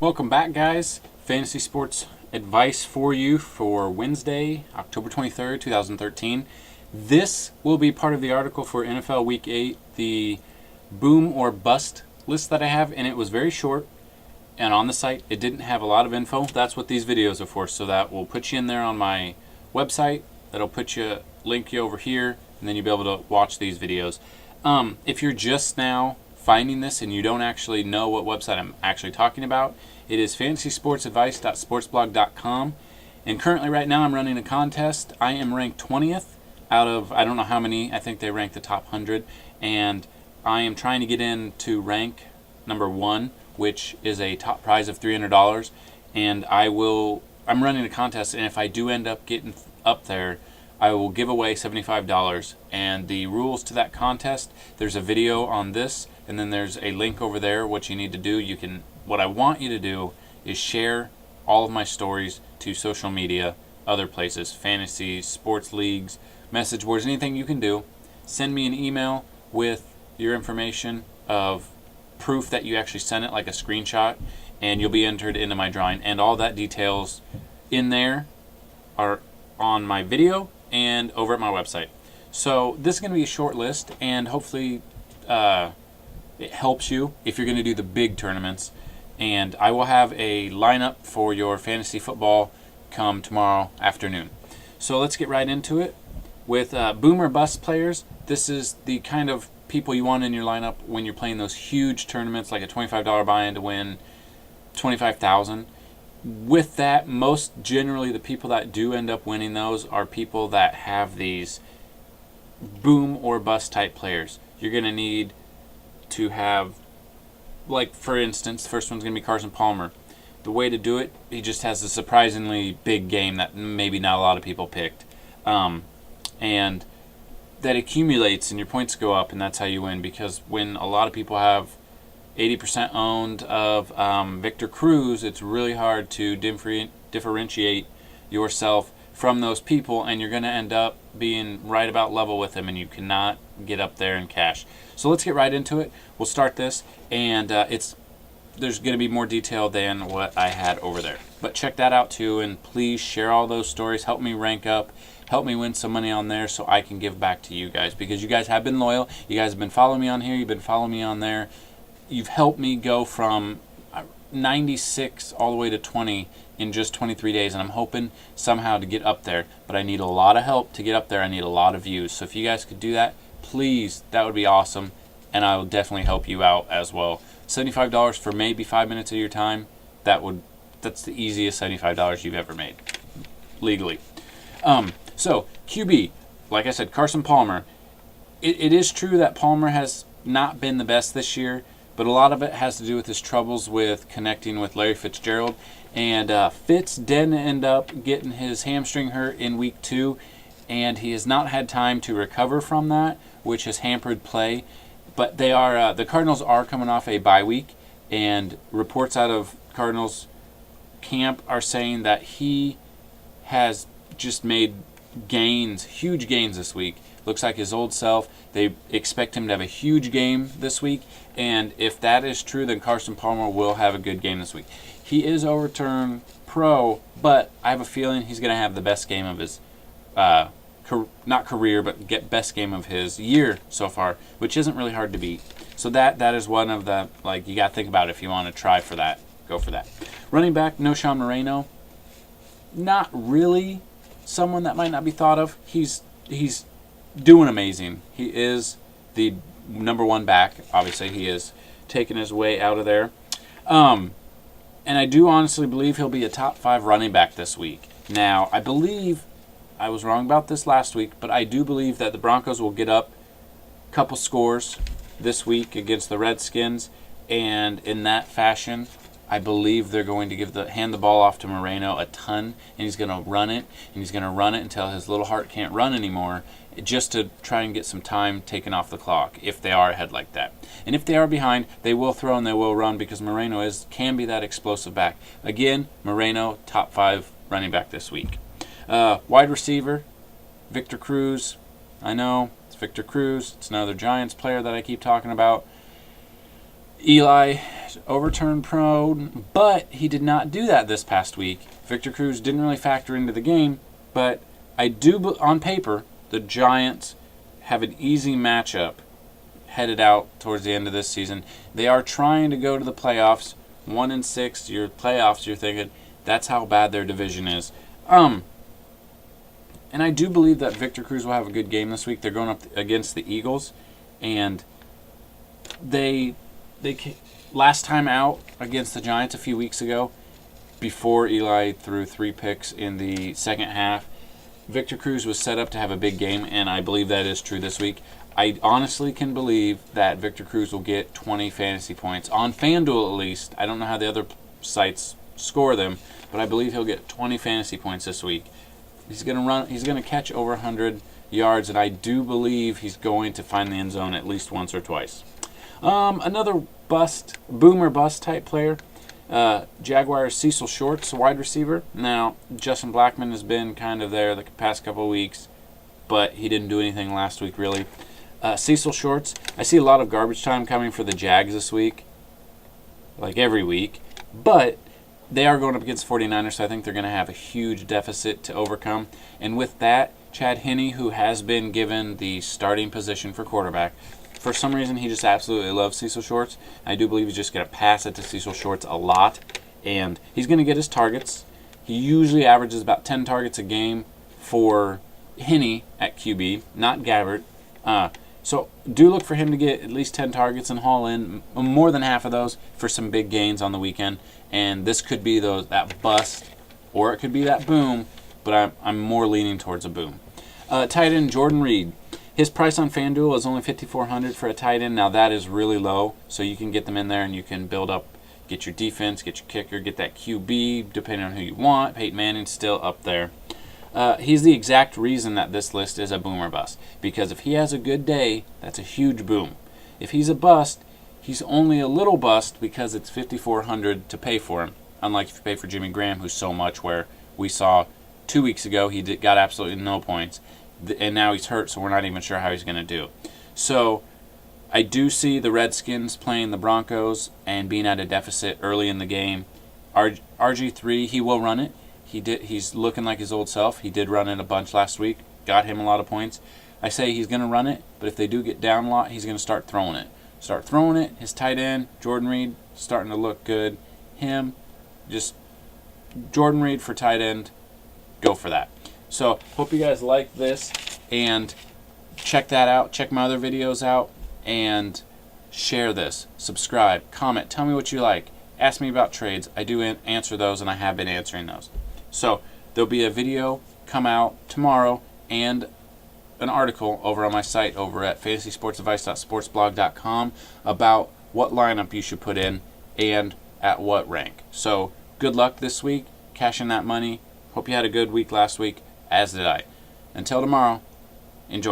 Welcome back, guys. Fantasy sports advice for you for Wednesday, October 23rd, 2013. This will be part of the article for NFL Week 8, the boom or bust list that I have, and it was very short. And on the site, it didn't have a lot of info. That's what these videos are for. So that will put you in there on my website. That'll link you over here, and then you'll be able to watch these videos. If you're just now finding this and you don't actually know what website I'm actually talking about, it is fantasysportsadvice.sportsblog.com. And currently right now I'm running a contest. I am ranked 20th out of, I don't know how many, I think they rank the top 100. And I am trying to get in to rank number 1, which is a top prize of $300. And I'm running a contest, and if I do end up getting up there, I will give away $75. And the rules to that contest, there's a video on this, and then there's a link over there. What you need to do, what I want you to do is share all of my stories to social media, other places, fantasy, sports leagues, message boards, anything you can do. Send me an email with your information of proof that you actually sent it, like a screenshot, and you'll be entered into my drawing. And all that details in there are on my video and over at my website. So this is going to be a short list, and hopefully it helps you if you're going to do the big tournaments. And I will have a lineup for your fantasy football come tomorrow afternoon. So let's get right into it. With boom or bust players, this is the kind of people you want in your lineup when you're playing those huge tournaments, like a $25 buy-in to win $25,000. With that, most generally the people that do end up winning those are people that have these boom or bust type players. You're going to need to have, like, for instance, the first one's going to be Carson Palmer. The way to do it, he just has a surprisingly big game that maybe not a lot of people picked. And that accumulates and your points go up, and that's how you win. Because when a lot of people have 80% owned of Victor Cruz, it's really hard to differentiate yourself from those people, and you're going to end up being right about level with them, and you cannot get up there and cash. So let's get right into it. We'll start this, and there's going to be more detail than what I had over there. But check that out too, and please share all those stories. Help me rank up. Help me win some money on there so I can give back to you guys, because you guys have been loyal. You guys have been following me on here. You've been following me on there. You've helped me go from 96 all the way to 20 in just 23 days, and I'm hoping somehow to get up there. But I need a lot of help to get up there. I need a lot of views. So if you guys could do that, please, that would be awesome, and I will definitely help you out as well. $75 for maybe 5 minutes of your time, that's the easiest $75 you've ever made, legally. So, QB, like I said, Carson Palmer. It is true that Palmer has not been the best this year, but a lot of it has to do with his troubles with connecting with Larry Fitzgerald. And Fitz didn't end up getting his hamstring hurt in week 2, and he has not had time to recover from that, which has hampered play. But the Cardinals are coming off a bye week, and reports out of Cardinals camp are saying that he has just made huge gains this week. Looks like his old self. They expect him to have a huge game this week, and if that is true, then Carson Palmer will have a good game this week. He is overturned pro, but I have a feeling he's going to have the best game of his not career, but best game of his year so far, which isn't really hard to beat. So that is one of the, you got to think about it. If you want to try for that, go for that. Running back, Knowshon Moreno. Not really someone that might not be thought of. He's doing amazing. He is the number 1 back. Obviously, he is taking his way out of there. And I do honestly believe he'll be a top 5 running back this week. Now, I believe I was wrong about this last week, but I do believe that the Broncos will get up a couple scores this week against the Redskins, and in that fashion, I believe they're going to hand the ball off to Moreno a ton, and he's going to run it, and he's going to run it until his little heart can't run anymore, just to try and get some time taken off the clock if they are ahead like that. And if they are behind, they will throw and they will run, because Moreno can be that explosive back. Again, Moreno, top 5 running back this week. Wide receiver, Victor Cruz. I know, it's Victor Cruz. It's another Giants player that I keep talking about. Eli overturn prone, but he did not do that this past week. Victor Cruz didn't really factor into the game, but I do, on paper, the Giants have an easy matchup headed out towards the end of this season. They are trying to go to the playoffs. 1-6, your playoffs, you're thinking, that's how bad their division is. And I do believe that Victor Cruz will have a good game this week. They're going up against the Eagles, and they last time out against the Giants a few weeks ago, before Eli threw 3 picks in the second half, Victor Cruz was set up to have a big game, and I believe that is true this week. I honestly can believe that Victor Cruz will get 20 fantasy points on FanDuel at least. I don't know how the other sites score them, but I believe he'll get 20 fantasy points this week. He's going to catch over 100 yards, and I do believe he's going to find the end zone at least once or twice. Another boomer bust type player, Jaguars Cecil Shorts, wide receiver. Now, Justin Blackmon has been kind of there the past couple of weeks, but he didn't do anything last week really. Cecil Shorts, I see a lot of garbage time coming for the Jags this week, like every week, but they are going up against 49ers, so I think they're going to have a huge deficit to overcome. And with that, Chad Henne, who has been given the starting position for quarterback, for some reason he just absolutely loves Cecil Shorts. I do believe he's just going to pass it to Cecil Shorts a lot, and he's going to get his targets. He usually averages about 10 targets a game for Henne at QB, not Gabbert. So do look for him to get at least 10 targets and haul in more than half of those for some big gains on the weekend. And this could be that bust, or it could be that boom, but I'm more leaning towards a boom. Tight end Jordan Reed. His price on FanDuel is only $5,400 for a tight end. Now that is really low, so you can get them in there and you can build up, get your defense, get your kicker, get that QB, depending on who you want. Peyton Manning's still up there. He's the exact reason that this list is a boom or bust. Because if he has a good day, that's a huge boom. If he's a bust, he's only a little bust because it's $5,400 to pay for him. Unlike if you pay for Jimmy Graham, who's so much, where we saw 2 weeks ago he got absolutely no points. And now he's hurt, so we're not even sure how he's going to do. So I do see the Redskins playing the Broncos and being at a deficit early in the game. RG3, he will run it. He's looking like his old self. He did run it a bunch last week. Got him a lot of points. I say he's going to run it, but if they do get down a lot, he's going to start throwing it. His tight end, Jordan Reed, starting to look good. Just Jordan Reed for tight end. Go for that. So hope you guys like this, and check that out. Check my other videos out, and share this. Subscribe. Comment. Tell me what you like. Ask me about trades. I do answer those, and I have been answering those. So there'll be a video come out tomorrow and an article over on my site over at fantasysportsadvice.sportsblog.com about what lineup you should put in and at what rank. So good luck this week. Cash in that money. Hope you had a good week last week, as did I. Until tomorrow, enjoy.